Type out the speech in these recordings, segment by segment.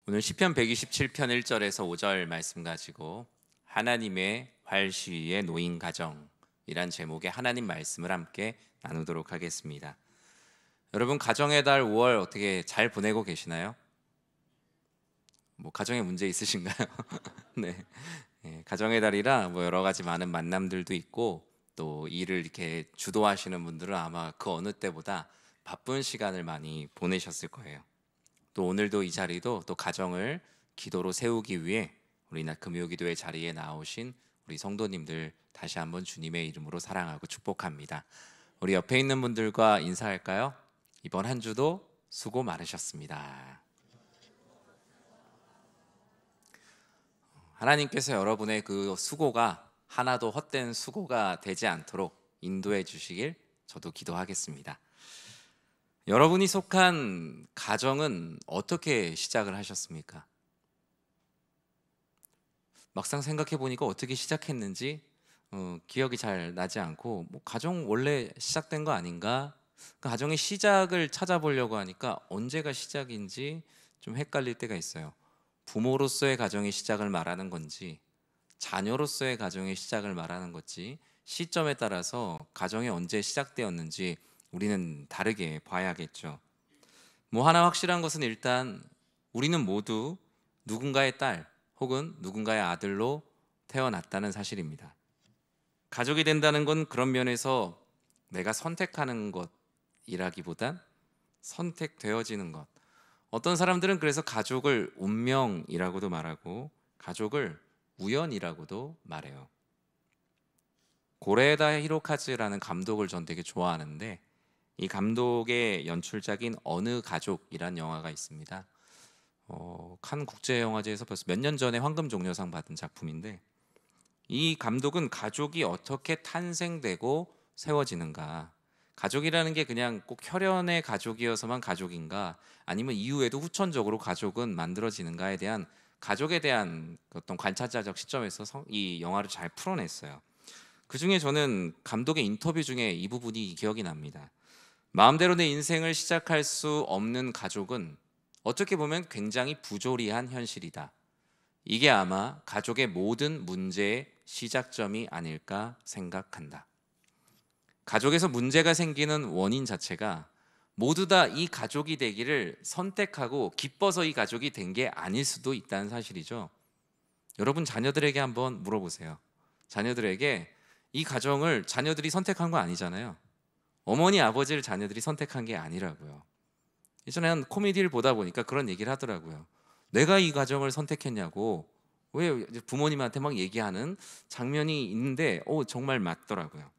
오늘 시편 127편 1절에서 5절 말씀 가지고 하나님의 활시위의 노인 가정이란 제목의 하나님 말씀을 함께 나누도록 하겠습니다. 여러분, 가정의 달 5월 어떻게 잘 보내고 계시나요? 가정에 문제 있으신가요? 네. 가정의 달이라 여러 가지 많은 만남들도 있고, 또 일을 이렇게 주도하시는 분들은 아마 그 어느 때보다 바쁜 시간을 많이 보내셨을 거예요. 또 오늘도 이 자리도 또 가정을 기도로 세우기 위해 우리 금요기도의 자리에 나오신 우리 성도님들 다시 한번 주님의 이름으로 사랑하고 축복합니다. 우리 옆에 있는 분들과 인사할까요? 이번 한 주도 수고 많으셨습니다. 하나님께서 여러분의 그 수고가 하나도 헛된 수고가 되지 않도록 인도해 주시길 저도 기도하겠습니다. 여러분이 속한 가정은 어떻게 시작을 하셨습니까? 막상 생각해 보니까 어떻게 시작했는지 기억이 잘 나지 않고, 가정 원래 시작된 거 아닌가? 그 가정의 시작을 찾아보려고 하니까 언제가 시작인지 좀 헷갈릴 때가 있어요. 부모로서의 가정의 시작을 말하는 건지, 자녀로서의 가정의 시작을 말하는 건지, 시점에 따라서 가정이 언제 시작되었는지 우리는 다르게 봐야겠죠. 하나 확실한 것은 일단 우리는 모두 누군가의 딸 혹은 누군가의 아들로 태어났다는 사실입니다. 가족이 된다는 건 그런 면에서 내가 선택하는 것이라기보단 선택되어지는 것. 어떤 사람들은 그래서 가족을 운명이라고도 말하고 가족을 우연이라고도 말해요. 고레에다 히로카즈라는 감독을 전 되게 좋아하는데, 이 감독의 연출작인 어느 가족이란 영화가 있습니다. 칸 국제영화제에서 벌써 몇 년 전에 황금종려상 받은 작품인데, 이 감독은 가족이 어떻게 탄생되고 세워지는가, 가족이라는 게 그냥 꼭 혈연의 가족이어서만 가족인가, 아니면 이후에도 후천적으로 가족은 만들어지는가에 대한 가족에 대한 어떤 관찰자적 시점에서 이 영화를 잘 풀어냈어요. 그 중에 저는 감독의 인터뷰 중에 이 부분이 기억이 납니다. 마음대로 내 인생을 시작할 수 없는 가족은 어떻게 보면 굉장히 부조리한 현실이다. 이게 아마 가족의 모든 문제의 시작점이 아닐까 생각한다. 가족에서 문제가 생기는 원인 자체가 모두 다 이 가족이 되기를 선택하고 기뻐서 이 가족이 된 게 아닐 수도 있다는 사실이죠. 여러분, 자녀들에게 한번 물어보세요. 자녀들에게 이 가정을 자녀들이 선택한 거 아니잖아요. 어머니 아버지를 자녀들이 선택한 게 아니라고요. 예전에 한 코미디를 보다 보니까 그런 얘기를 하더라고요. 내가 이 가정을 선택했냐고 왜 부모님한테 막 얘기하는 장면이 있는데 정말 맞더라고요.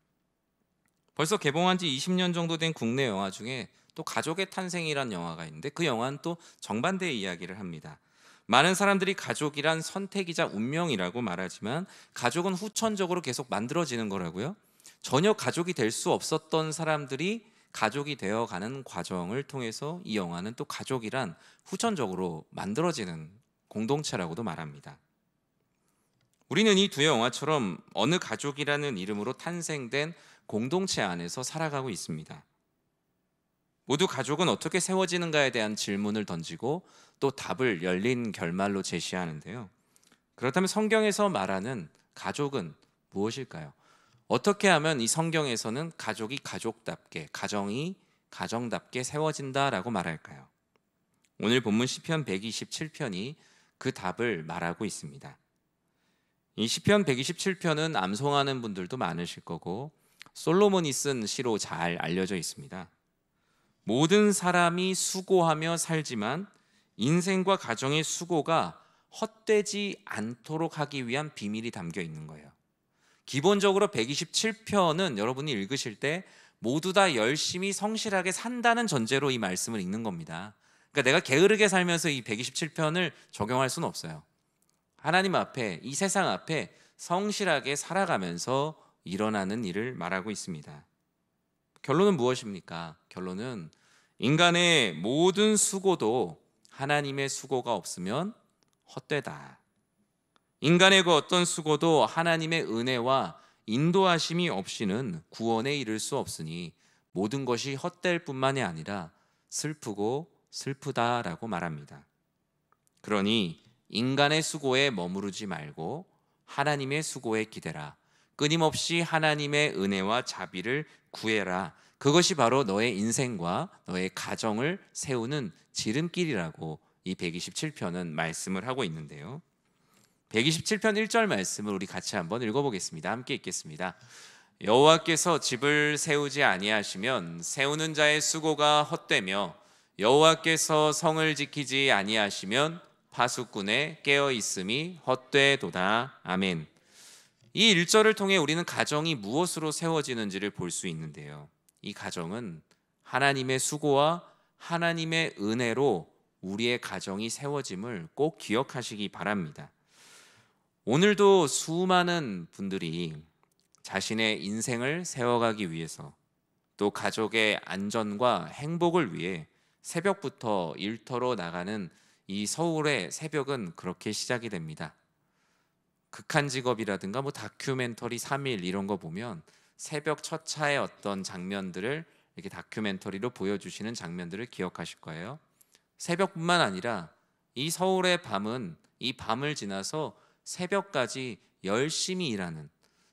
벌써 개봉한 지 20년 정도 된 국내 영화 중에 또 가족의 탄생이란 영화가 있는데, 그 영화는 또 정반대의 이야기를 합니다. 많은 사람들이 가족이란 선택이자 운명이라고 말하지만 가족은 후천적으로 계속 만들어지는 거라고요. 전혀 가족이 될 수 없었던 사람들이 가족이 되어가는 과정을 통해서 이 영화는 또 가족이란 후천적으로 만들어지는 공동체라고도 말합니다. 우리는 이 두 영화처럼 어느 가족이라는 이름으로 탄생된 공동체 안에서 살아가고 있습니다. 모두 가족은 어떻게 세워지는가에 대한 질문을 던지고 또 답을 열린 결말로 제시하는데요. 그렇다면 성경에서 말하는 가족은 무엇일까요? 어떻게 하면 이 성경에서는 가족이 가족답게, 가정이 가정답게 세워진다라고 말할까요? 오늘 본문 시편 127편이 그 답을 말하고 있습니다. 이 시편 127편은 암송하는 분들도 많으실 거고 솔로몬이 쓴 시로 잘 알려져 있습니다. 모든 사람이 수고하며 살지만 인생과 가정의 수고가 헛되지 않도록 하기 위한 비밀이 담겨 있는 거예요. 기본적으로 127편은 여러분이 읽으실 때 모두 다 열심히 성실하게 산다는 전제로 이 말씀을 읽는 겁니다. 그러니까 내가 게으르게 살면서 이 127편을 적용할 수는 없어요. 하나님 앞에, 이 세상 앞에 성실하게 살아가면서 일어나는 일을 말하고 있습니다. 결론은 무엇입니까? 결론은 인간의 모든 수고도 하나님의 수고가 없으면 헛되다. 인간의 그 어떤 수고도 하나님의 은혜와 인도하심이 없이는 구원에 이를 수 없으니 모든 것이 헛될 뿐만이 아니라 슬프고 슬프다라고 말합니다. 그러니 인간의 수고에 머무르지 말고 하나님의 수고에 기대라. 끊임없이 하나님의 은혜와 자비를 구해라. 그것이 바로 너의 인생과 너의 가정을 세우는 지름길이라고 이 127편은 말씀을 하고 있는데요. 127편 1절 말씀을 우리 같이 한번 읽어보겠습니다. 함께 읽겠습니다. 여호와께서 집을 세우지 아니하시면 세우는 자의 수고가 헛되며 여호와께서 성을 지키지 아니하시면 파수꾼의 깨어 있음이 헛되도다. 아멘. 이 1절을 통해 우리는 가정이 무엇으로 세워지는지를 볼 수 있는데요. 이 가정은 하나님의 수고와 하나님의 은혜로 우리의 가정이 세워짐을 꼭 기억하시기 바랍니다. 오늘도 수많은 분들이 자신의 인생을 세워가기 위해서 또 가족의 안전과 행복을 위해 새벽부터 일터로 나가는 이 서울의 새벽은 그렇게 시작이 됩니다. 극한 직업이라든가 다큐멘터리 3일 이런 거 보면 새벽 첫 차의 어떤 장면들을 이렇게 다큐멘터리로 보여주시는 장면들을 기억하실 거예요. 새벽뿐만 아니라 이 서울의 밤은 이 밤을 지나서 새벽까지 열심히 일하는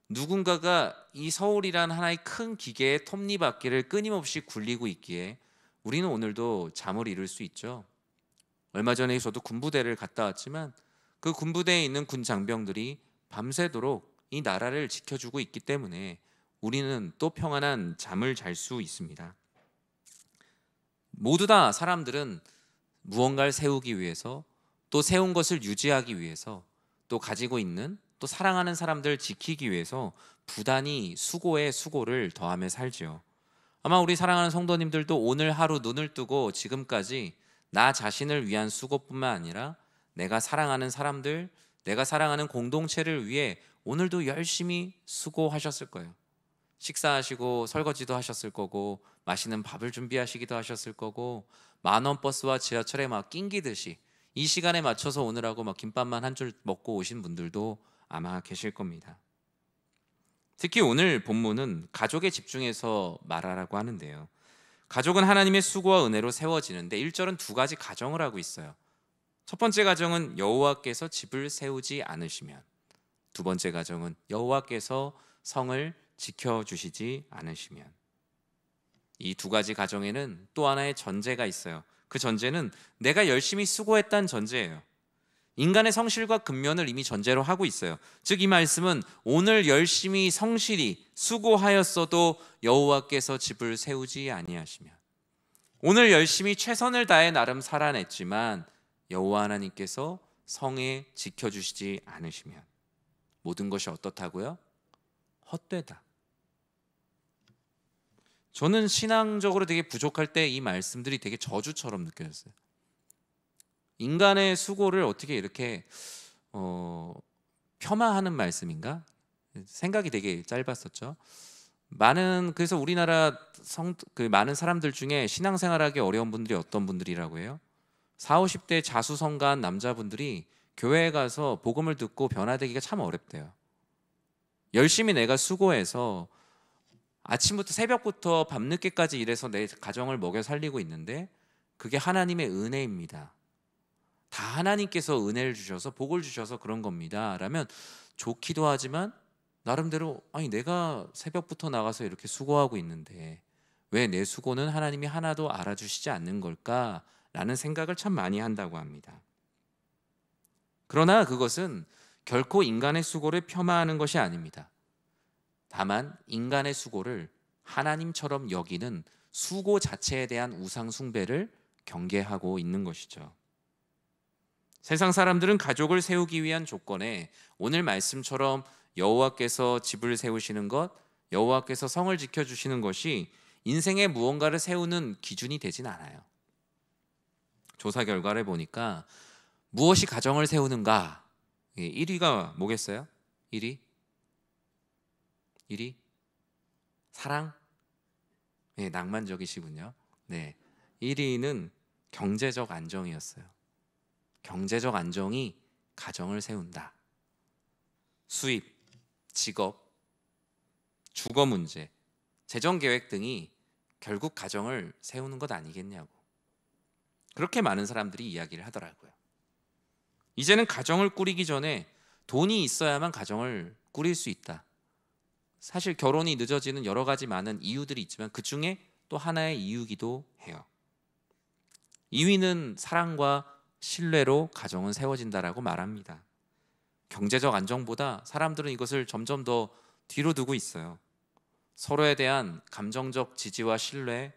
누군가가 이 서울이란 하나의 큰 기계의 톱니바퀴를 끊임없이 굴리고 있기에 우리는 오늘도 잠을 이룰 수 있죠. 얼마 전에 저도 군부대를 갔다 왔지만 그 군부대에 있는 군 장병들이 밤새도록 이 나라를 지켜주고 있기 때문에 우리는 또 평안한 잠을 잘 수 있습니다. 모두 다 사람들은 무언가를 세우기 위해서 또 세운 것을 유지하기 위해서 또 가지고 있는 또 사랑하는 사람들을 지키기 위해서 부단히 수고에 수고를 더하며 살지요. 아마 우리 사랑하는 성도님들도 오늘 하루 눈을 뜨고 지금까지 나 자신을 위한 수고뿐만 아니라 내가 사랑하는 사람들, 내가 사랑하는 공동체를 위해 오늘도 열심히 수고하셨을 거예요. 식사하시고 설거지도 하셨을 거고 맛있는 밥을 준비하시기도 하셨을 거고 만원 버스와 지하철에 막 낑기듯이 이 시간에 맞춰서 오느라고 막 김밥만 한 줄 먹고 오신 분들도 아마 계실 겁니다. 특히 오늘 본문은 가족에 집중해서 말하라고 하는데요. 가족은 하나님의 수고와 은혜로 세워지는데 1절은 두 가지 가정을 하고 있어요. 첫 번째 가정은 여호와께서 집을 세우지 않으시면, 두 번째 가정은 여호와께서 성을 지켜주시지 않으시면. 이 두 가지 가정에는 또 하나의 전제가 있어요. 그 전제는 내가 열심히 수고했다는 전제예요. 인간의 성실과 근면을 이미 전제로 하고 있어요. 즉 이 말씀은 오늘 열심히 성실히 수고하였어도 여호와께서 집을 세우지 아니하시면, 오늘 열심히 최선을 다해 나름 살아냈지만 여호와 하나님께서 성에 지켜주시지 않으시면 모든 것이 어떻다고요? 헛되다. 저는 신앙적으로 되게 부족할 때 이 말씀들이 되게 저주처럼 느껴졌어요. 인간의 수고를 어떻게 이렇게 폄하하는 말씀인가? 생각이 되게 짧았었죠. 그래서 우리나라 많은 사람들 중에 신앙생활하기 어려운 분들이 어떤 분들이라고 해요? 40, 50대 자수성가한 남자분들이 교회에 가서 복음을 듣고 변화되기가 참 어렵대요. 열심히 내가 수고해서 아침부터 새벽부터 밤늦게까지 일해서 내 가정을 먹여 살리고 있는데 그게 하나님의 은혜입니다. 다 하나님께서 은혜를 주셔서 복을 주셔서 그런 겁니다. 라면 좋기도 하지만 나름대로 내가 새벽부터 나가서 이렇게 수고하고 있는데 왜 내 수고는 하나님이 하나도 알아주시지 않는 걸까? 라는 생각을 참 많이 한다고 합니다. 그러나 그것은 결코 인간의 수고를 폄하하는 것이 아닙니다. 다만 인간의 수고를 하나님처럼 여기는 수고 자체에 대한 우상 숭배를 경계하고 있는 것이죠. 세상 사람들은 가족을 세우기 위한 조건에 오늘 말씀처럼 여호와께서 집을 세우시는 것, 여호와께서 성을 지켜주시는 것이 인생의 무언가를 세우는 기준이 되진 않아요. 조사 결과를 보니까 무엇이 가정을 세우는가? 1위가 뭐겠어요? 1위? 사랑? 네, 낭만적이시군요. 네, 1위는 경제적 안정이었어요. 경제적 안정이 가정을 세운다. 수입, 직업, 주거 문제, 재정 계획 등이 결국 가정을 세우는 것 아니겠냐고 그렇게 많은 사람들이 이야기를 하더라고요. 이제는 가정을 꾸리기 전에 돈이 있어야만 가정을 꾸릴 수 있다. 사실 결혼이 늦어지는 여러 가지 많은 이유들이 있지만 그 중에 또 하나의 이유기도 해요. 2위는 사랑과 신뢰로 가정은 세워진다라고 말합니다. 경제적 안정보다 사람들은 이것을 점점 더 뒤로 두고 있어요. 서로에 대한 감정적 지지와 신뢰,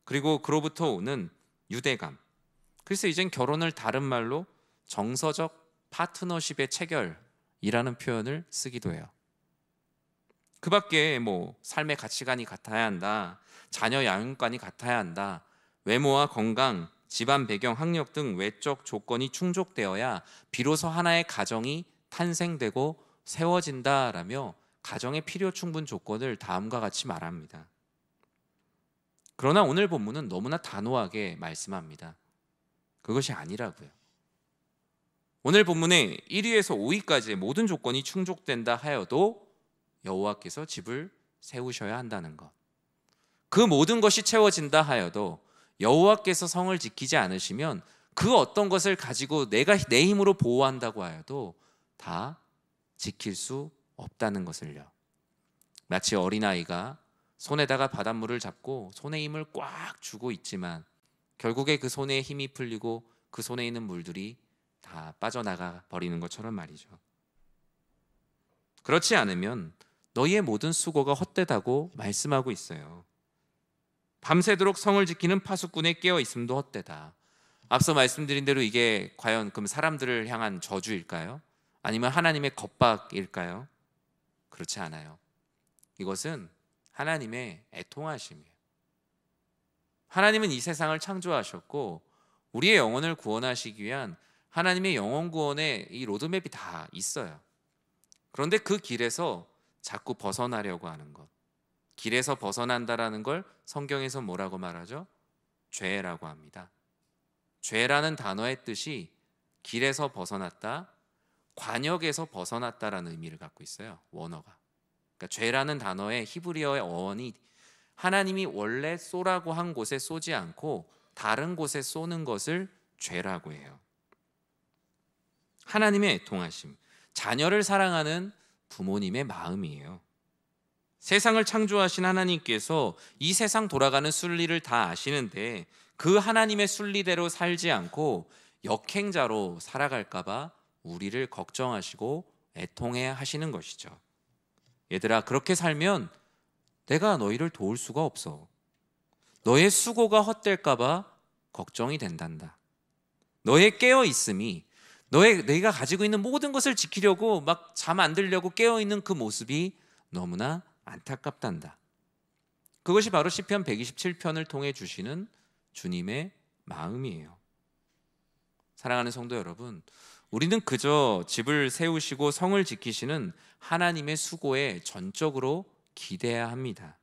그리고 그로부터 오는 유대감. 그래서 이젠 결혼을 다른 말로 정서적 파트너십의 체결이라는 표현을 쓰기도 해요. 그 밖에 삶의 가치관이 같아야 한다, 자녀 양육관이 같아야 한다, 외모와 건강, 집안 배경, 학력 등 외적 조건이 충족되어야 비로소 하나의 가정이 탄생되고 세워진다라며 가정의 필요 충분 조건을 다음과 같이 말합니다. 그러나 오늘 본문은 너무나 단호하게 말씀합니다. 그것이 아니라고요. 오늘 본문에 1위에서 5위까지의 모든 조건이 충족된다 하여도 여호와께서 집을 세우셔야 한다는 것, 그 모든 것이 채워진다 하여도 여호와께서 성을 지키지 않으시면 그 어떤 것을 가지고 내가 내 힘으로 보호한다고 하여도 다 지킬 수 없다는 것을요. 마치 어린아이가 손에다가 바닷물을 잡고 손에 힘을 꽉 쥐고 있지만 결국에 그 손에 힘이 풀리고 그 손에 있는 물들이 다 빠져나가 버리는 것처럼 말이죠. 그렇지 않으면 너희의 모든 수고가 헛되다고 말씀하고 있어요. 밤새도록 성을 지키는 파수꾼에 깨어 있음도 헛되다. 앞서 말씀드린 대로 이게 과연 그럼 사람들을 향한 저주일까요? 아니면 하나님의 겁박일까요? 그렇지 않아요. 이것은 하나님의 애통하심이에요. 하나님은 이 세상을 창조하셨고 우리의 영혼을 구원하시기 위한 하나님의 영혼 구원의 이 로드맵이 다 있어요. 그런데 그 길에서 자꾸 벗어나려고 하는 것, 길에서 벗어난다라는 걸 성경에서 뭐라고 말하죠? 죄라고 합니다. 죄라는 단어의 뜻이 길에서 벗어났다, 관역에서 벗어났다라는 의미를 갖고 있어요. 원어가. 그러니까 죄라는 단어의 히브리어의 어원이 하나님이 원래 쏘라고 한 곳에 쏘지 않고 다른 곳에 쏘는 것을 죄라고 해요. 하나님의 애통하심, 자녀를 사랑하는 부모님의 마음이에요. 세상을 창조하신 하나님께서 이 세상 돌아가는 순리를 다 아시는데 그 하나님의 순리대로 살지 않고 역행자로 살아갈까봐 우리를 걱정하시고 애통해 하시는 것이죠. 얘들아, 그렇게 살면 내가 너희를 도울 수가 없어. 너의 수고가 헛될까봐 걱정이 된단다. 너의 깨어있음이, 내가 가지고 있는 모든 것을 지키려고 막 잠 안 들려고 깨어있는 그 모습이 너무나 안타깝단다. 그것이 바로 시편 127편을 통해 주시는 주님의 마음이에요. 사랑하는 성도 여러분, 우리는 그저 집을 세우시고 성을 지키시는 하나님의 수고에 전적으로 기대해야 합니다.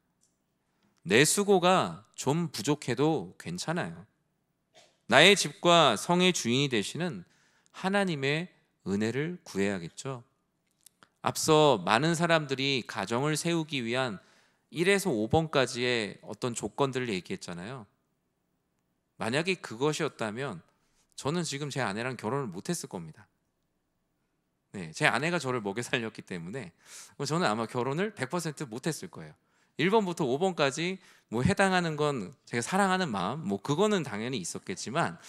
내 수고가 좀 부족해도 괜찮아요. 나의 집과 성의 주인이 되시는 하나님의 은혜를 구해야겠죠. 앞서 많은 사람들이 가정을 세우기 위한 1에서 5번까지의 어떤 조건들을 얘기했잖아요. 만약에 그것이었다면 저는 지금 제 아내랑 결혼을 못했을 겁니다. 네, 제 아내가 저를 먹여 살렸기 때문에 저는 아마 결혼을 100% 못했을 거예요. 1번부터 5번까지 해당하는 건 제가 사랑하는 마음, 그거는 당연히 있었겠지만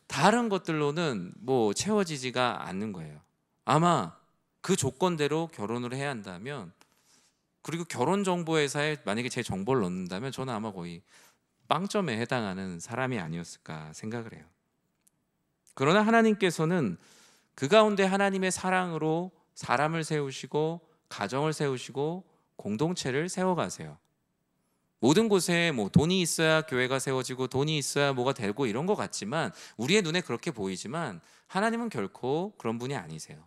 다른 것들로는 채워지지가 않는 거예요. 아마 그 조건대로 결혼을 해야 한다면, 그리고 결혼정보회사에 만약에 제 정보를 넣는다면 저는 아마 거의 빵점에 해당하는 사람이 아니었을까 생각을 해요. 그러나 하나님께서는 그 가운데 하나님의 사랑으로 사람을 세우시고 가정을 세우시고 공동체를 세워가세요. 모든 곳에 돈이 있어야 교회가 세워지고 돈이 있어야 뭐가 되고 이런 것 같지만, 우리의 눈에 그렇게 보이지만 하나님은 결코 그런 분이 아니세요.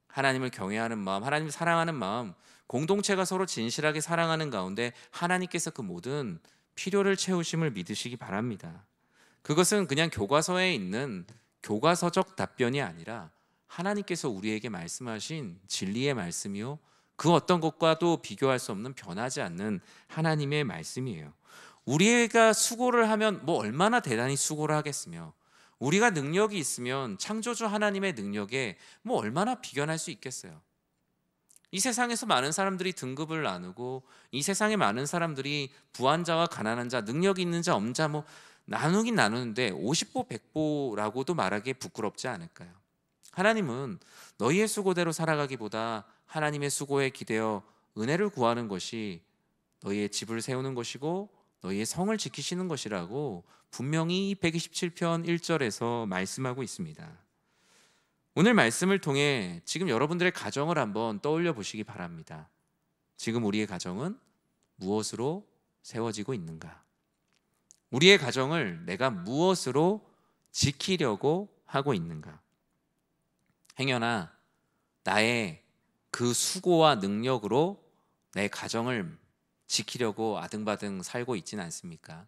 하나님을 경외하는 마음, 하나님을 사랑하는 마음, 공동체가 서로 진실하게 사랑하는 가운데 하나님께서 그 모든 필요를 채우심을 믿으시기 바랍니다. 그것은 그냥 교과서에 있는 교과서적 답변이 아니라 하나님께서 우리에게 말씀하신 진리의 말씀이요, 그 어떤 것과도 비교할 수 없는 변하지 않는 하나님의 말씀이에요. 우리가 수고를 하면 얼마나 대단히 수고를 하겠으며, 우리가 능력이 있으면 창조주 하나님의 능력에 뭐 얼마나 비견할 수 있겠어요. 이 세상에서 많은 사람들이 등급을 나누고 이 세상에 많은 사람들이 부한 자와 가난한 자, 능력이 있는 자, 없는 자 뭐 나누긴 나누는데 50보 100보라고도 말하기에 부끄럽지 않을까요? 하나님은 너희의 수고대로 살아가기보다 하나님의 수고에 기대어 은혜를 구하는 것이 너희의 집을 세우는 것이고 너희의 성을 지키시는 것이라고 분명히 127편 1절에서 말씀하고 있습니다. 오늘 말씀을 통해 지금 여러분들의 가정을 한번 떠올려 보시기 바랍니다. 지금 우리의 가정은 무엇으로 세워지고 있는가? 우리의 가정을 내가 무엇으로 지키려고 하고 있는가? 행여나 나의 그 수고와 능력으로 내 가정을 지키려고 아등바등 살고 있지는 않습니까?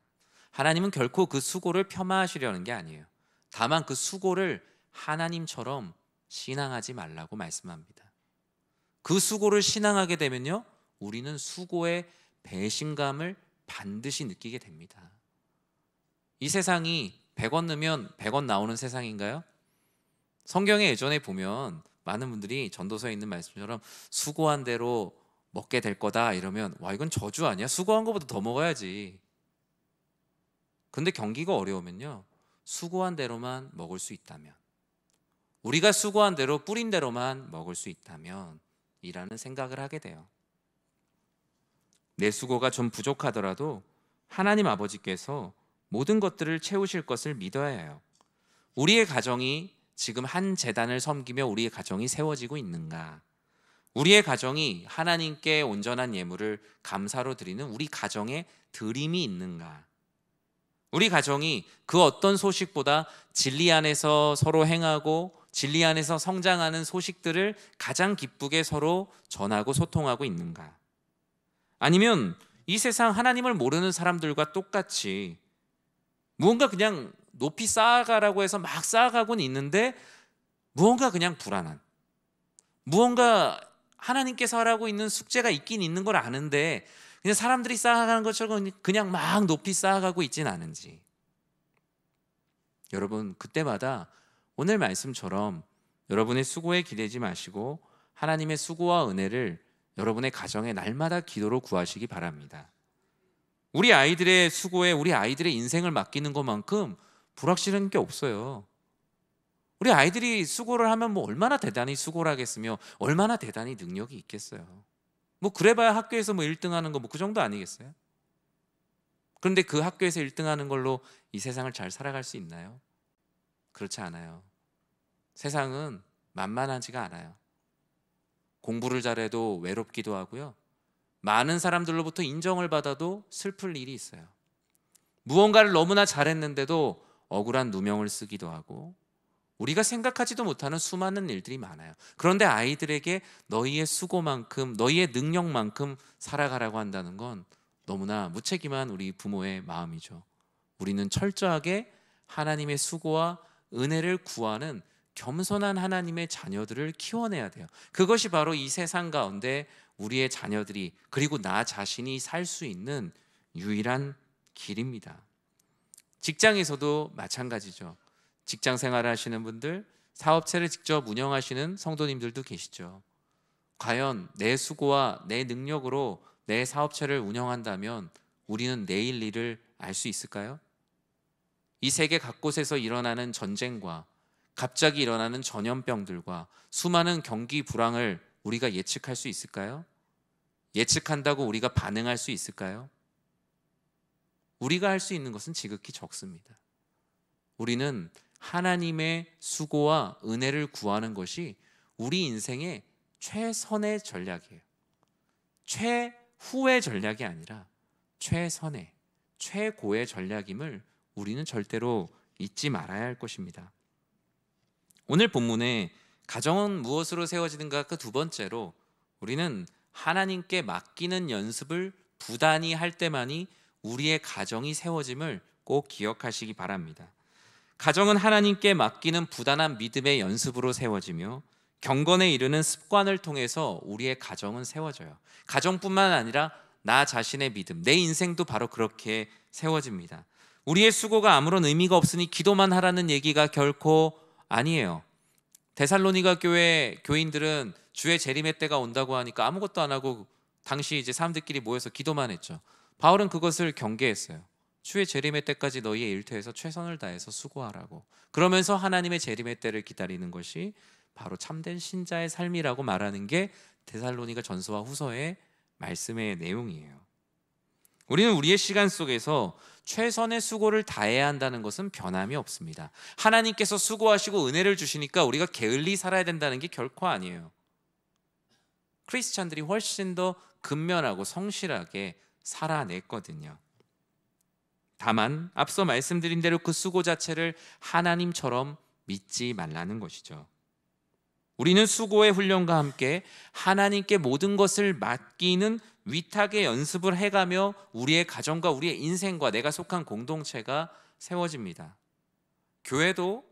하나님은 결코 그 수고를 폄하하시려는 게 아니에요. 다만 그 수고를 하나님처럼 신앙하지 말라고 말씀합니다. 그 수고를 신앙하게 되면요, 우리는 수고의 배신감을 반드시 느끼게 됩니다. 이 세상이 100원 넣으면 100원 나오는 세상인가요? 성경에 예전에 보면 많은 분들이 전도서에 있는 말씀처럼 수고한 대로 먹게 될 거다 이러면 와, 이건 저주 아니야? 수고한 것보다 더 먹어야지. 근데 경기가 어려우면요, 수고한 대로만 먹을 수 있다면, 우리가 수고한 대로 뿌린 대로만 먹을 수 있다면 이라는 생각을 하게 돼요. 내 수고가 좀 부족하더라도 하나님 아버지께서 모든 것들을 채우실 것을 믿어야 해요. 우리의 가정이 지금 한 제단을 섬기며 우리의 가정이 세워지고 있는가? 우리의 가정이 하나님께 온전한 예물을 감사로 드리는 우리 가정에 드림이 있는가? 우리 가정이 그 어떤 소식보다 진리 안에서 서로 행하고 진리 안에서 성장하는 소식들을 가장 기쁘게 서로 전하고 소통하고 있는가? 아니면 이 세상 하나님을 모르는 사람들과 똑같이 무언가 그냥 높이 쌓아가라고 해서 막 쌓아가고는 있는데 무언가 그냥 불안한, 무언가 하나님께서 하라고 있는 숙제가 있긴 있는 걸 아는데 그냥 사람들이 쌓아가는 것처럼 그냥 막 높이 쌓아가고 있진 않은지. 여러분, 그때마다 오늘 말씀처럼 여러분의 수고에 기대지 마시고 하나님의 수고와 은혜를 여러분의 가정에 날마다 기도로 구하시기 바랍니다. 우리 아이들의 수고에 우리 아이들의 인생을 맡기는 것만큼 불확실한 게 없어요. 우리 아이들이 수고를 하면 뭐 얼마나 대단히 수고를 하겠으며 얼마나 대단히 능력이 있겠어요. 뭐 그래봐야 학교에서 뭐 1등 하는 거 뭐 그 정도 아니겠어요? 그런데 그 학교에서 1등 하는 걸로 이 세상을 잘 살아갈 수 있나요? 그렇지 않아요. 세상은 만만하지가 않아요. 공부를 잘해도 외롭기도 하고요, 많은 사람들로부터 인정을 받아도 슬플 일이 있어요. 무언가를 너무나 잘했는데도 억울한 누명을 쓰기도 하고 우리가 생각하지도 못하는 수많은 일들이 많아요. 그런데 아이들에게 너희의 수고만큼, 너희의 능력만큼 살아가라고 한다는 건 너무나 무책임한 우리 부모의 마음이죠. 우리는 철저하게 하나님의 수고와 은혜를 구하는 겸손한 하나님의 자녀들을 키워내야 돼요. 그것이 바로 이 세상 가운데 우리의 자녀들이, 그리고 나 자신이 살 수 있는 유일한 길입니다. 직장에서도 마찬가지죠. 직장 생활을 하시는 분들, 사업체를 직접 운영하시는 성도님들도 계시죠. 과연 내 수고와 내 능력으로 내 사업체를 운영한다면 우리는 내일 일을 알 수 있을까요? 이 세계 각곳에서 일어나는 전쟁과 갑자기 일어나는 전염병들과 수많은 경기 불황을 우리가 예측할 수 있을까요? 예측한다고 우리가 반응할 수 있을까요? 우리가 할 수 있는 것은 지극히 적습니다. 우리는 하나님의 수고와 은혜를 구하는 것이 우리 인생의 최선의 전략이에요. 최후의 전략이 아니라 최선의, 최고의 전략임을 우리는 절대로 잊지 말아야 할 것입니다. 오늘 본문에 가정은 무엇으로 세워지는가 그 두 번째로 우리는 하나님께 맡기는 연습을 부단히 할 때만이 우리의 가정이 세워짐을 꼭 기억하시기 바랍니다. 가정은 하나님께 맡기는 부단한 믿음의 연습으로 세워지며 경건에 이르는 습관을 통해서 우리의 가정은 세워져요. 가정뿐만 아니라 나 자신의 믿음, 내 인생도 바로 그렇게 세워집니다. 우리의 수고가 아무런 의미가 없으니 기도만 하라는 얘기가 결코 아니에요. 데살로니가 교회 교인들은 주의 재림의 때가 온다고 하니까 아무것도 안 하고 당시 이제 사람들끼리 모여서 기도만 했죠. 바울은 그것을 경계했어요. 주의 재림의 때까지 너희의 일터에서 최선을 다해서 수고하라고. 그러면서 하나님의 재림의 때를 기다리는 것이 바로 참된 신자의 삶이라고 말하는 게 데살로니가 전서와 후서의 말씀의 내용이에요. 우리는 우리의 시간 속에서 최선의 수고를 다해야 한다는 것은 변함이 없습니다. 하나님께서 수고하시고 은혜를 주시니까 우리가 게을리 살아야 된다는 게 결코 아니에요. 크리스찬들이 훨씬 더 근면하고 성실하게 살아냈거든요. 다만 앞서 말씀드린 대로 그 수고 자체를 하나님처럼 믿지 말라는 것이죠. 우리는 수고의 훈련과 함께 하나님께 모든 것을 맡기는 위탁의 연습을 해가며 우리의 가정과 우리의 인생과 내가 속한 공동체가 세워집니다. 교회도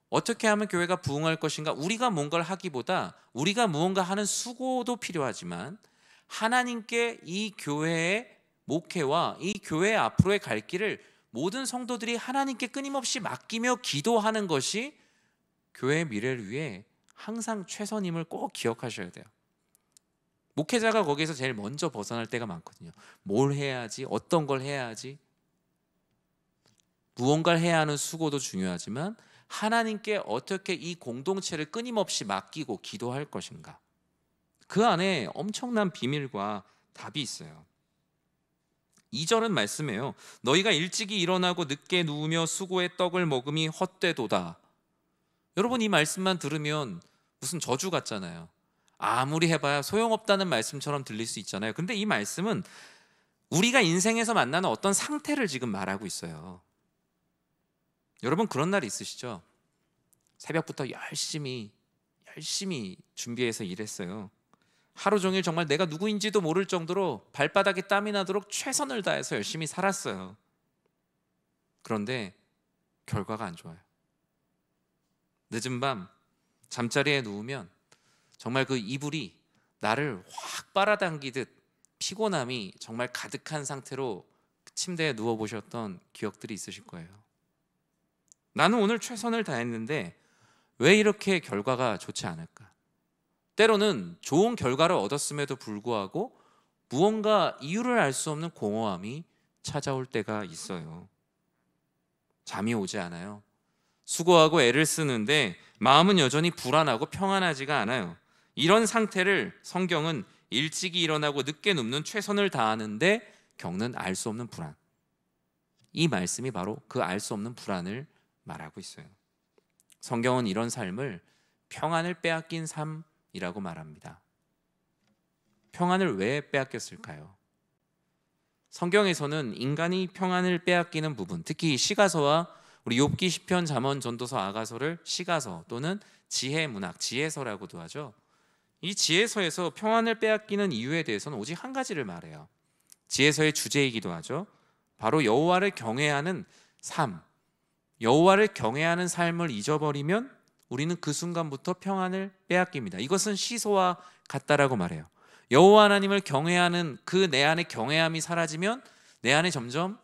어떻게 하면 교회가 부흥할 것인가, 우리가 뭔가를 하기보다 우리가 무언가 하는 수고도 필요하지만 하나님께 이 교회의 목회와 이 교회의 앞으로의 갈 길을 모든 성도들이 하나님께 끊임없이 맡기며 기도하는 것이 교회의 미래를 위해 항상 최선임을 꼭 기억하셔야 돼요. 목회자가 거기에서 제일 먼저 벗어날 때가 많거든요. 뭘 해야지, 어떤 걸 해야지. 무언가를 해야 하는 수고도 중요하지만 하나님께 어떻게 이 공동체를 끊임없이 맡기고 기도할 것인가, 그 안에 엄청난 비밀과 답이 있어요. 2절은 말씀해요. 너희가 일찍이 일어나고 늦게 누우며 수고의 떡을 먹음이 헛되도다. 여러분, 이 말씀만 들으면 무슨 저주 같잖아요. 아무리 해봐야 소용없다는 말씀처럼 들릴 수 있잖아요. 근데 이 말씀은 우리가 인생에서 만나는 어떤 상태를 지금 말하고 있어요. 여러분, 그런 날 있으시죠? 새벽부터 열심히 준비해서 일했어요. 하루 종일 정말 내가 누구인지도 모를 정도로 발바닥에 땀이 나도록 최선을 다해서 열심히 살았어요. 그런데 결과가 안 좋아요. 늦은 밤 잠자리에 누우면 정말 그 이불이 나를 확 빨아당기듯 피곤함이 정말 가득한 상태로 침대에 누워보셨던 기억들이 있으실 거예요. 나는 오늘 최선을 다했는데 왜 이렇게 결과가 좋지 않을까? 때로는 좋은 결과를 얻었음에도 불구하고 무언가 이유를 알 수 없는 공허함이 찾아올 때가 있어요. 잠이 오지 않아요. 수고하고 애를 쓰는데 마음은 여전히 불안하고 평안하지가 않아요. 이런 상태를 성경은 일찍이 일어나고 늦게 눕는 최선을 다하는데 겪는 알 수 없는 불안, 이 말씀이 바로 그 알 수 없는 불안을 말하고 있어요. 성경은 이런 삶을 평안을 빼앗긴 삶이라고 말합니다. 평안을 왜 빼앗겼을까요? 성경에서는 인간이 평안을 빼앗기는 부분, 특히 시가서와 우리 욥기, 시편, 잠언, 전도서, 아가서를 시가서 또는 지혜 문학, 지혜서라고도 하죠. 이 지혜서에서 평안을 빼앗기는 이유에 대해서는 오직 한 가지를 말해요. 지혜서의 주제이기도 하죠. 바로 여호와를 경외하는 삶. 여호와를 경외하는 삶을 잊어버리면 우리는 그 순간부터 평안을 빼앗깁니다. 이것은 시소와 같다라고 말해요. 여호와 하나님을 경외하는 그 내 안의 경외함이 사라지면 내 안에 점점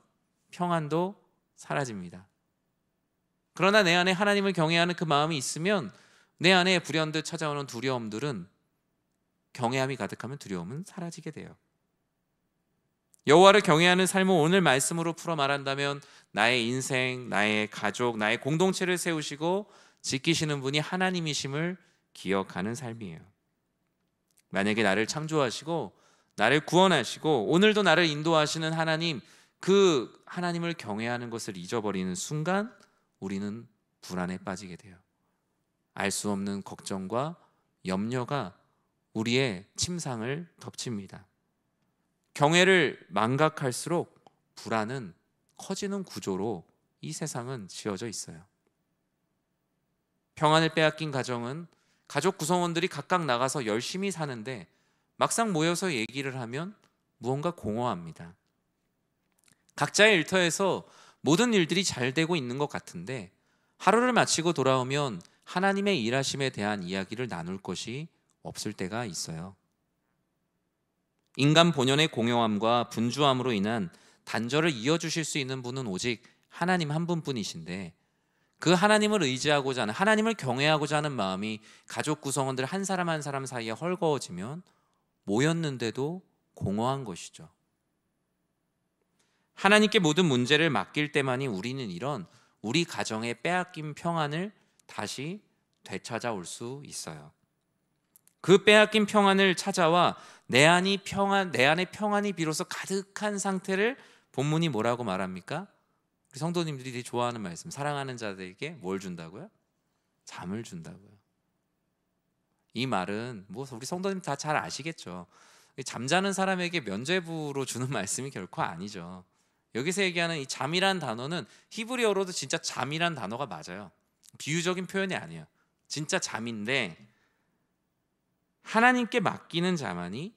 평안도 사라집니다. 그러나 내 안에 하나님을 경외하는 그 마음이 있으면 내 안에 불현듯 찾아오는 두려움들은, 경외함이 가득하면 두려움은 사라지게 돼요. 여호와를 경외하는 삶을 오늘 말씀으로 풀어 말한다면 나의 인생, 나의 가족, 나의 공동체를 세우시고 지키시는 분이 하나님이심을 기억하는 삶이에요. 만약에 나를 창조하시고 나를 구원하시고 오늘도 나를 인도하시는 하나님, 그 하나님을 경외하는 것을 잊어버리는 순간 우리는 불안에 빠지게 돼요. 알 수 없는 걱정과 염려가 우리의 침상을 덮칩니다. 경외를 망각할수록 불안은 커지는 구조로 이 세상은 지어져 있어요. 평안을 빼앗긴 가정은 가족 구성원들이 각각 나가서 열심히 사는데 막상 모여서 얘기를 하면 무언가 공허합니다. 각자의 일터에서 모든 일들이 잘 되고 있는 것 같은데 하루를 마치고 돌아오면 하나님의 일하심에 대한 이야기를 나눌 것이 없을 때가 있어요. 인간 본연의 공허함과 분주함으로 인한 단절을 이어주실 수 있는 분은 오직 하나님 한 분뿐이신데 그 하나님을 의지하고자 하는, 하나님을 경외하고자 하는 마음이 가족 구성원들 한 사람 한 사람 사이에 헐거워지면 모였는데도 공허한 것이죠. 하나님께 모든 문제를 맡길 때만이 우리는 이런 우리 가정의 빼앗긴 평안을 다시 되찾아올 수 있어요. 그 빼앗긴 평안을 찾아와 내 안에 평안이 비로소 가득한 상태를 본문이 뭐라고 말합니까? 우리 성도님들이 좋아하는 말씀, 사랑하는 자들에게 뭘 준다고요? 잠을 준다고요. 이 말은 뭐 우리 성도님 다 잘 아시겠죠. 잠자는 사람에게 면죄부로 주는 말씀이 결코 아니죠. 여기서 얘기하는 이 잠이란 단어는 히브리어로도 진짜 잠이란 단어가 맞아요. 비유적인 표현이 아니에요. 진짜 잠인데 하나님께 맡기는 자만이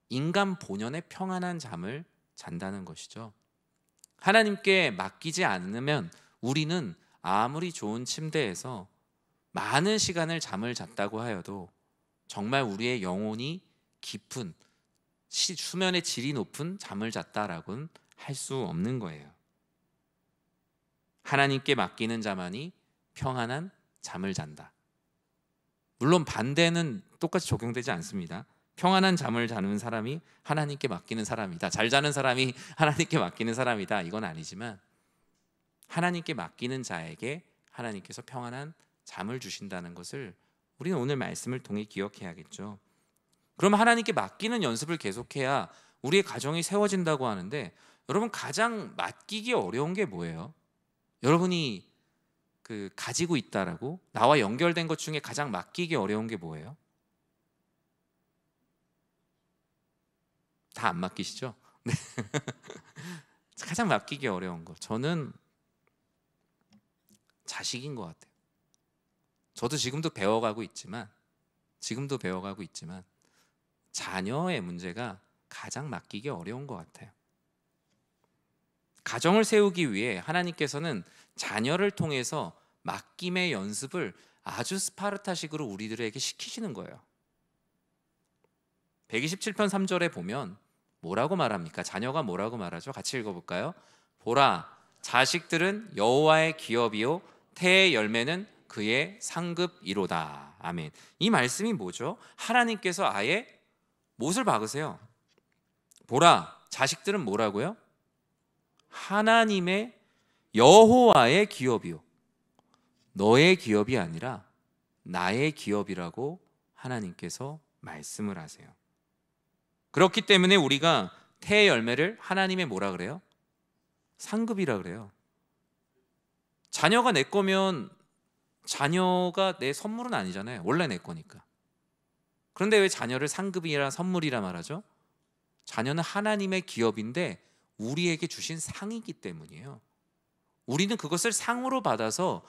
인간 본연의 평안한 잠을 잔다는 것이죠. 하나님께 맡기지 않으면 우리는 아무리 좋은 침대에서 많은 시간을 잠을 잤다고 하여도 정말 우리의 영혼이 깊은 수면의 질이 높은 잠을 잤다라고는 할 수 없는 거예요. 하나님께 맡기는 자만이 평안한 잠을 잔다. 물론 반대는 똑같이 적용되지 않습니다. 평안한 잠을 자는 사람이 하나님께 맡기는 사람이다, 잘 자는 사람이 하나님께 맡기는 사람이다, 이건 아니지만 하나님께 맡기는 자에게 하나님께서 평안한 잠을 주신다는 것을 우리는 오늘 말씀을 통해 기억해야겠죠. 그럼 하나님께 맡기는 연습을 계속해야 우리의 가정이 세워진다고 하는데, 여러분 가장 맡기기 어려운 게 뭐예요? 여러분이 가지고 있다라고 나와 연결된 것 중에 가장 맡기기 어려운 게 뭐예요? 다 안 맡기시죠? 네. 가장 맡기기 어려운 거, 저는 자식인 것 같아요. 저도 지금도 배워가고 있지만 자녀의 문제가 가장 맡기기 어려운 것 같아요. 가정을 세우기 위해 하나님께서는 자녀를 통해서 맡김의 연습을 아주 스파르타식으로 우리들에게 시키시는 거예요. 127편 3절에 보면 뭐라고 말합니까? 자녀가 뭐라고 말하죠? 같이 읽어볼까요? 보라, 자식들은 여호와의 기업이요 태의 열매는 그의 상급이로다. 아멘. 이 말씀이 뭐죠? 하나님께서 아예 못을 박으세요. 보라, 자식들은 뭐라고요? 하나님의, 여호와의 기업이요, 너의 기업이 아니라 나의 기업이라고 하나님께서 말씀을 하세요. 그렇기 때문에 우리가 태의 열매를 하나님의 뭐라 그래요? 상급이라 그래요. 자녀가 내 거면 자녀가 내 선물은 아니잖아요. 원래 내 거니까. 그런데 왜 자녀를 상급이라 선물이라 말하죠? 자녀는 하나님의 기업인데 우리에게 주신 상이기 때문이에요. 우리는 그것을 상으로 받아서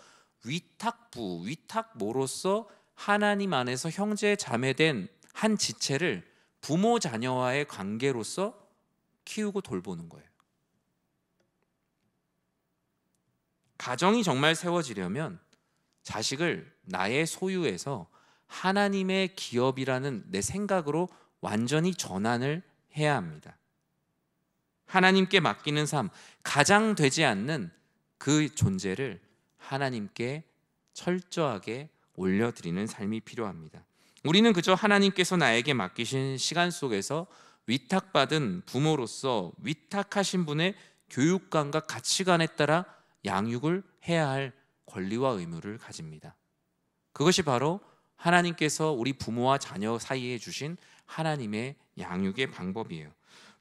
위탁모로서 하나님 안에서 형제 자매된 한 지체를 부모 자녀와의 관계로서 키우고 돌보는 거예요. 가정이 정말 세워지려면 자식을 나의 소유에서 하나님의 기업이라는 내 생각으로 완전히 전환을 해야 합니다. 하나님께 맡기는 삶, 가장 되지 않는 그 존재를 하나님께 철저하게 올려드리는 삶이 필요합니다. 우리는 그저 하나님께서 나에게 맡기신 시간 속에서 위탁받은 부모로서 위탁하신 분의 교육관과 가치관에 따라 양육을 해야 할 권리와 의무를 가집니다. 그것이 바로 하나님께서 우리 부모와 자녀 사이에 주신 하나님의 양육의 방법이에요.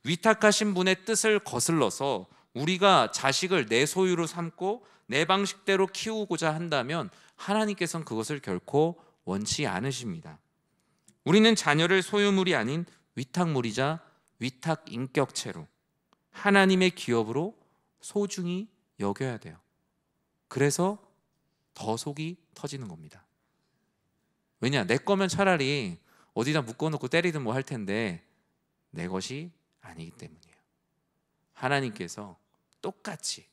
위탁하신 분의 뜻을 거슬러서 우리가 자식을 내 소유로 삼고 내 방식대로 키우고자 한다면 하나님께서는 그것을 결코 원치 않으십니다. 우리는 자녀를 소유물이 아닌 위탁물이자 위탁 인격체로 하나님의 기업으로 소중히 여겨야 돼요. 그래서 더 속이 터지는 겁니다. 왜냐? 내 거면 차라리 어디다 묶어놓고 때리든 뭐 할 텐데 내 것이 아니기 때문이에요. 하나님께서 똑같이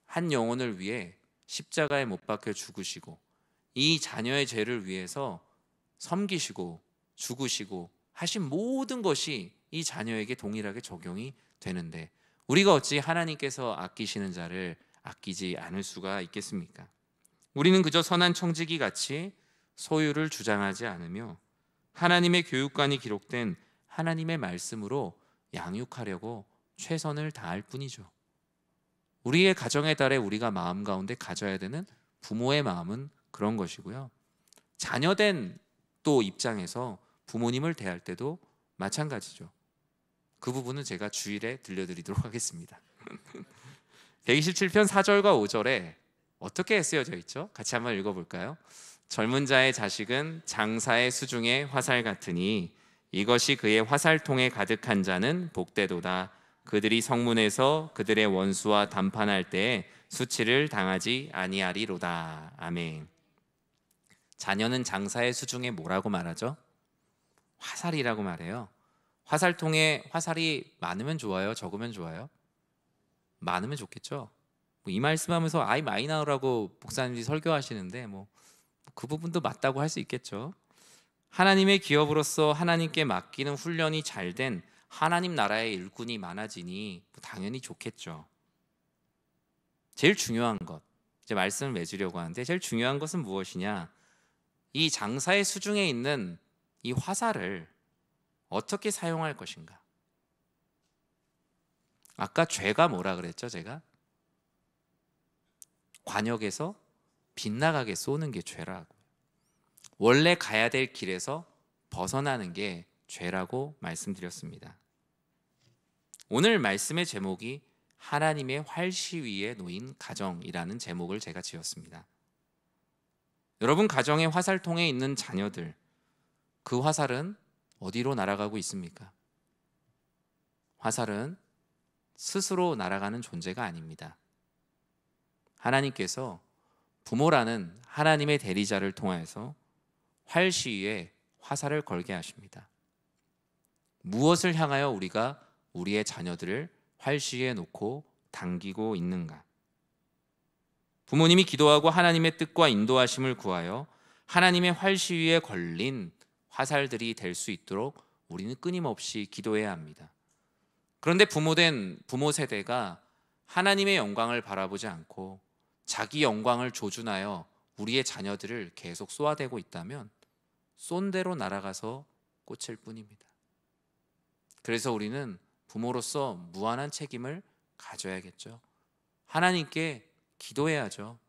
한 영혼을 위해 십자가에 못 박혀 죽으시고 이 자녀의 죄를 위해서 섬기시고 죽으시고 하신 모든 것이 이 자녀에게 동일하게 적용이 되는데 우리가 어찌 하나님께서 아끼시는 자를 아끼지 않을 수가 있겠습니까? 우리는 그저 선한 청지기 같이 소유를 주장하지 않으며 하나님의 교육관이 기록된 하나님의 말씀으로 양육하려고 최선을 다할 뿐이죠. 우리의 가정에 따라 우리가 마음 가운데 가져야 되는 부모의 마음은 그런 것이고요. 자녀된 또 입장에서 부모님을 대할 때도 마찬가지죠. 그 부분은 제가 주일에 들려드리도록 하겠습니다. 127편 4절과 5절에 어떻게 쓰여져 있죠? 같이 한번 읽어볼까요? 젊은 자의 자식은 장사의 수중에 화살 같으니 이것이 그의 화살통에 가득한 자는 복되도다. 그들이 성문에서 그들의 원수와 담판할 때에 수치를 당하지 아니하리로다. 아멘. 자녀는 장사의 수중에 뭐라고 말하죠? 화살이라고 말해요. 화살통에 화살이 많으면 좋아요? 적으면 좋아요? 많으면 좋겠죠. 이 말씀하면서 아이 많이 나오라고 목사님들이 설교하시는데 그 부분도 맞다고 할 수 있겠죠. 하나님의 기업으로서 하나님께 맡기는 훈련이 잘된 하나님 나라의 일꾼이 많아지니 당연히 좋겠죠. 제일 중요한 것, 이제 말씀을 맺으려고 하는데 제일 중요한 것은 무엇이냐? 이 장사의 수중에 있는 이 화살을 어떻게 사용할 것인가? 아까 죄가 뭐라 그랬죠? 제가 관역에서 빗나가게 쏘는 게 죄라고, 원래 가야 될 길에서 벗어나는 게 죄라고 말씀드렸습니다. 오늘 말씀의 제목이 하나님의 활시 위에 놓인 가정이라는 제목을 제가 지었습니다. 여러분 가정의 화살통에 있는 자녀들, 그 화살은 어디로 날아가고 있습니까? 화살은 스스로 날아가는 존재가 아닙니다. 하나님께서 부모라는 하나님의 대리자를 통하여서 활시 위에 화살을 걸게 하십니다. 무엇을 향하여 우리가 우리의 자녀들을 활시 위에 놓고 당기고 있는가? 부모님이 기도하고 하나님의 뜻과 인도하심을 구하여 하나님의 활시 위에 걸린 화살들이 될 수 있도록 우리는 끊임없이 기도해야 합니다. 그런데 부모된 부모 세대가 하나님의 영광을 바라보지 않고 자기 영광을 조준하여 우리의 자녀들을 계속 쏘아대고 있다면 쏜 대로 날아가서 꽂힐 뿐입니다. 그래서 우리는 부모로서 무한한 책임을 가져야겠죠. 하나님께 기도해야죠.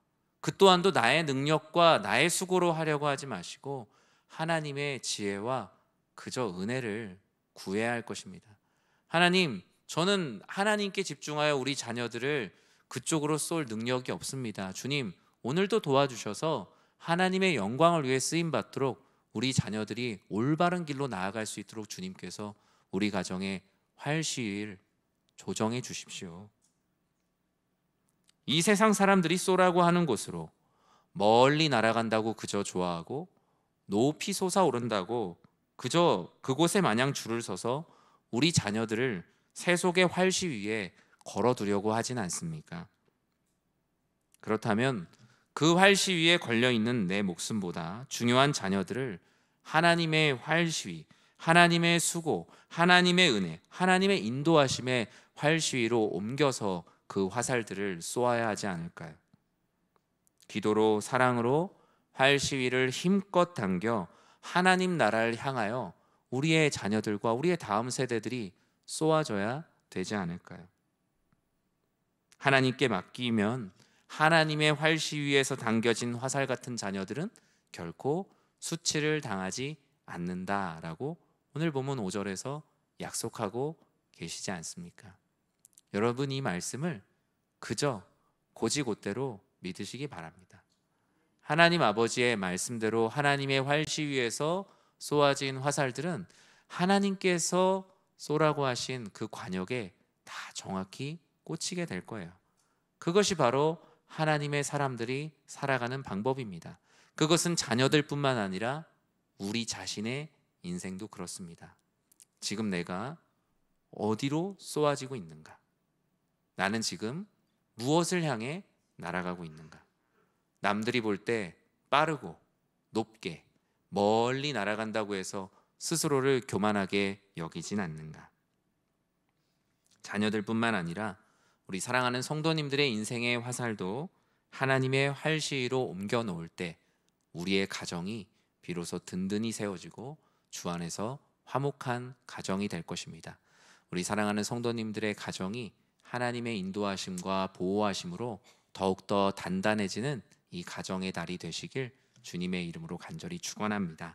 그 또한도 나의 능력과 나의 수고로 하려고 하지 마시고 하나님의 지혜와 그저 은혜를 구해야 할 것입니다. 하나님, 저는 하나님께 집중하여 우리 자녀들을 그쪽으로 쏠 능력이 없습니다. 주님, 오늘도 도와주셔서 하나님의 영광을 위해 쓰임 받도록 우리 자녀들이 올바른 길로 나아갈 수 있도록 주님께서 우리 가정에 활시위를 조정해 주십시오. 이 세상 사람들이 쏘라고 하는 곳으로 멀리 날아간다고 그저 좋아하고 높이 솟아오른다고 그저 그곳에 마냥 줄을 서서 우리 자녀들을 세속의 활시 위에 걸어두려고 하진 않습니까? 그렇다면 그 활시 위에 걸려있는 내 목숨보다 중요한 자녀들을 하나님의 활시 위, 하나님의 수고, 하나님의 은혜, 하나님의 인도하심의 활시 위로 옮겨서 그 화살들을 쏘아야 하지 않을까요? 기도로 사랑으로 활시 위를 힘껏 당겨 하나님 나라를 향하여 우리의 자녀들과 우리의 다음 세대들이 쏘아져야 되지 않을까요? 하나님께 맡기면 하나님의 활시 위에서 당겨진 화살 같은 자녀들은 결코 수치를 당하지 않는다라고 오늘 본문 5절에서 약속하고 계시지 않습니까? 여러분 이 말씀을 그저 고지곳대로 믿으시기 바랍니다. 하나님 아버지의 말씀대로 하나님의 활시 위에서 쏘아진 화살들은 하나님께서 쏘라고 하신 그 관역에 다 정확히 꽂히게 될 거예요. 그것이 바로 하나님의 사람들이 살아가는 방법입니다. 그것은 자녀들뿐만 아니라 우리 자신의 인생도 그렇습니다. 지금 내가 어디로 쏘아지고 있는가? 나는 지금 무엇을 향해 날아가고 있는가? 남들이 볼 때 빠르고 높게 멀리 날아간다고 해서 스스로를 교만하게 여기진 않는가? 자녀들뿐만 아니라 우리 사랑하는 성도님들의 인생의 화살도 하나님의 활시위로 옮겨 놓을 때 우리의 가정이 비로소 든든히 세워지고 주 안에서 화목한 가정이 될 것입니다. 우리 사랑하는 성도님들의 가정이 하나님의 인도하심과 보호하심으로 더욱더 단단해지는 이 가정의 달이 되시길 주님의 이름으로 간절히 축원합니다.